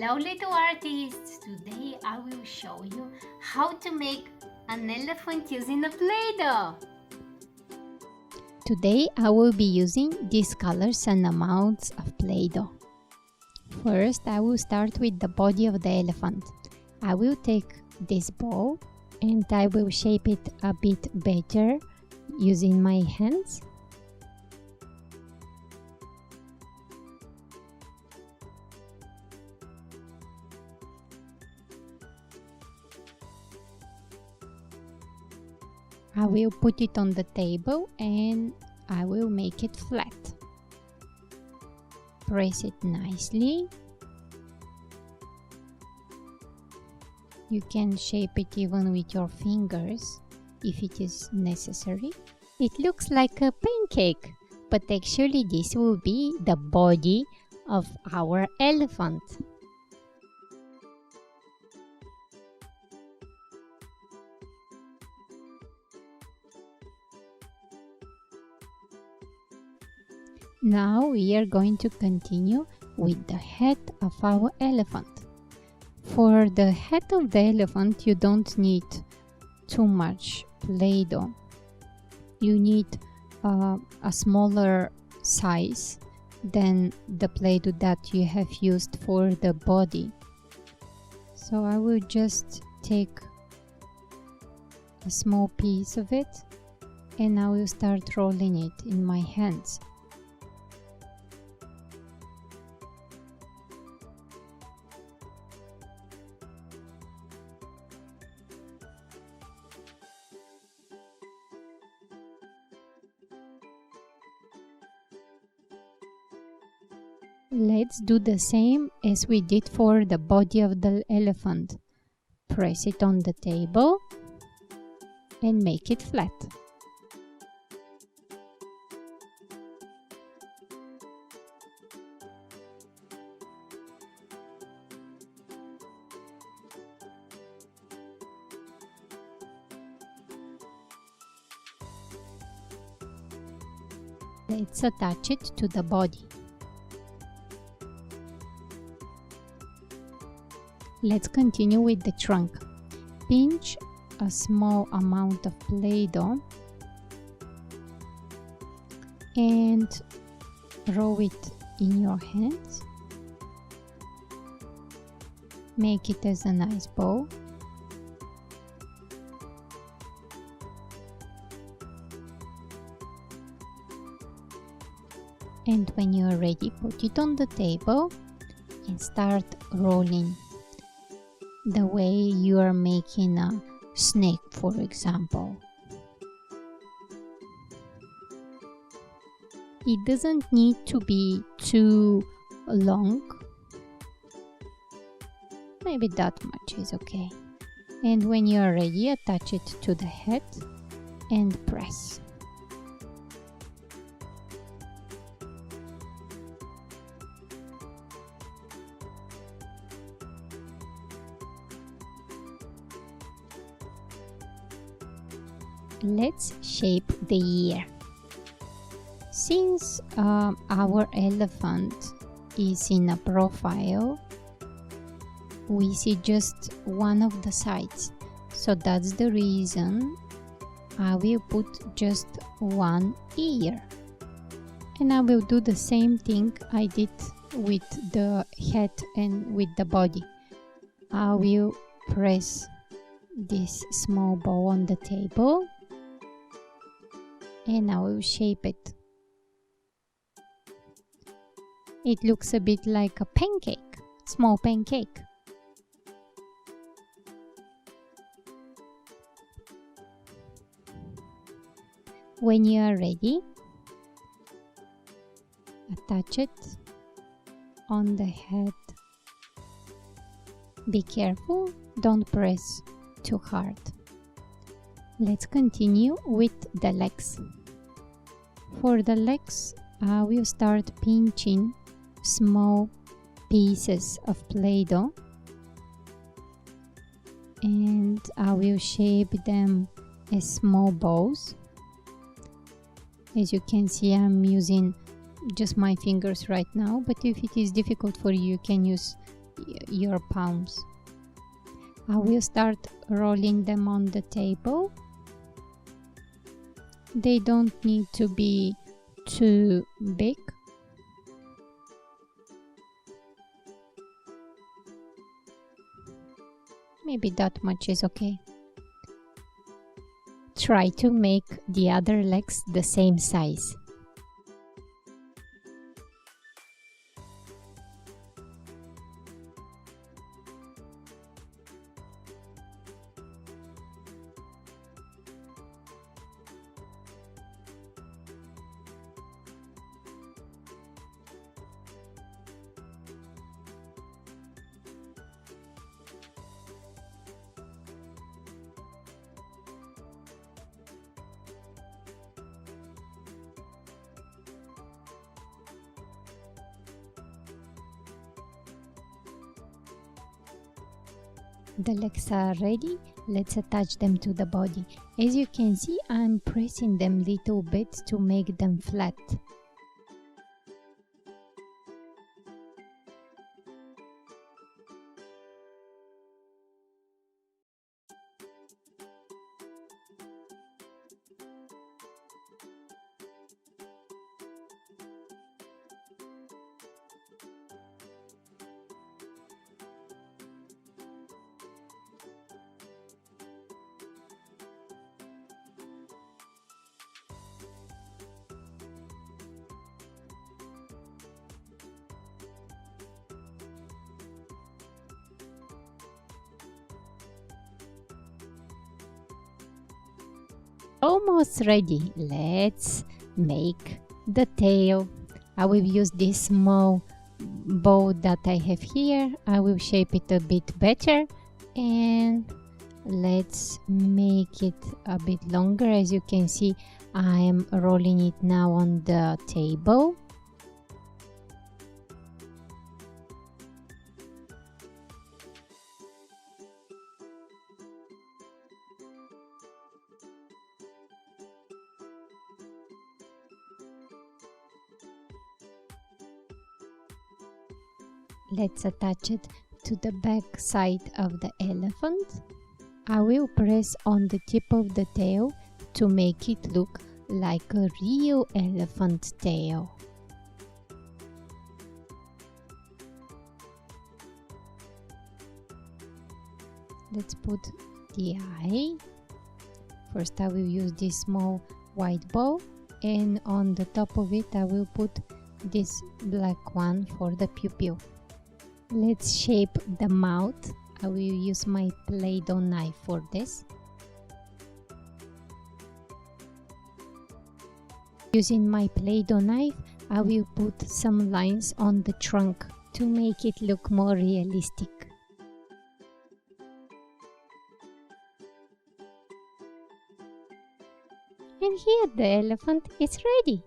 Hello little artists! Today I will show you how to make an elephant using a Play-Doh. Today I will be using these colors and amounts of Play-Doh. First I will start with the body of the elephant. I will take this ball and I will shape it a bit better using my hands. I will put it on the table and I will make it flat. Press it nicely. You can shape it even with your fingers if it is necessary. It looks like a pancake, but actually this will be the body of our elephant. Now we are going to continue with the head of our elephant. For the head of the elephant, you don't need too much Play-Doh. You need a smaller size than the Play-Doh that you have used for the body. So I will just take a small piece of it and I will start rolling it in my hands. Let's do the same as we did for the body of the elephant. Press it on the table and make it flat. Let's attach it to the body. Let's continue with the trunk. Pinch a small amount of Play-Doh and roll it in your hands. Make it as a nice ball. And when you are ready, put it on the table and start rolling. The way you are making a snake, for example. It doesn't need to be too long. Maybe that much is okay. And when you are ready, attach it to the head and press. Let's shape the ear. Since our elephant is in a profile, we see just one of the sides. So that's the reason I will put just one ear. And I will do the same thing I did with the head and with the body. I will press this small ball on the table and I will shape it. It looks a bit like a pancake, small pancake. When you are ready, attach it on the head. Be careful, don't press too hard. Let's continue with the legs. For the legs, I will start pinching small pieces of Play-Doh and I will shape them as small balls. As you can see, I'm using just my fingers right now, but if it is difficult for you, you can use your palms. I will start rolling them on the table. They don't need to be too big. Maybe that much is okay. Try to make the other legs the same size. The legs are ready. Let's attach them to the body. As you can see, I'm pressing them little bit to make them flat. Almost ready. Let's make the tail. I will use this small bow that I have here. I will shape it a bit better, and let's make it a bit longer. As you can see, I am rolling it now on the table. Let's attach it to the back side of the elephant. I will press on the tip of the tail to make it look like a real elephant tail. Let's put the eye. First I will use this small white bow, and on the top of it I will put this black one for the pupil. Let's shape the mouth. I will use my Play-Doh knife for this. Using my Play-Doh knife, I will put some lines on the trunk to make it look more realistic. And here the elephant is ready.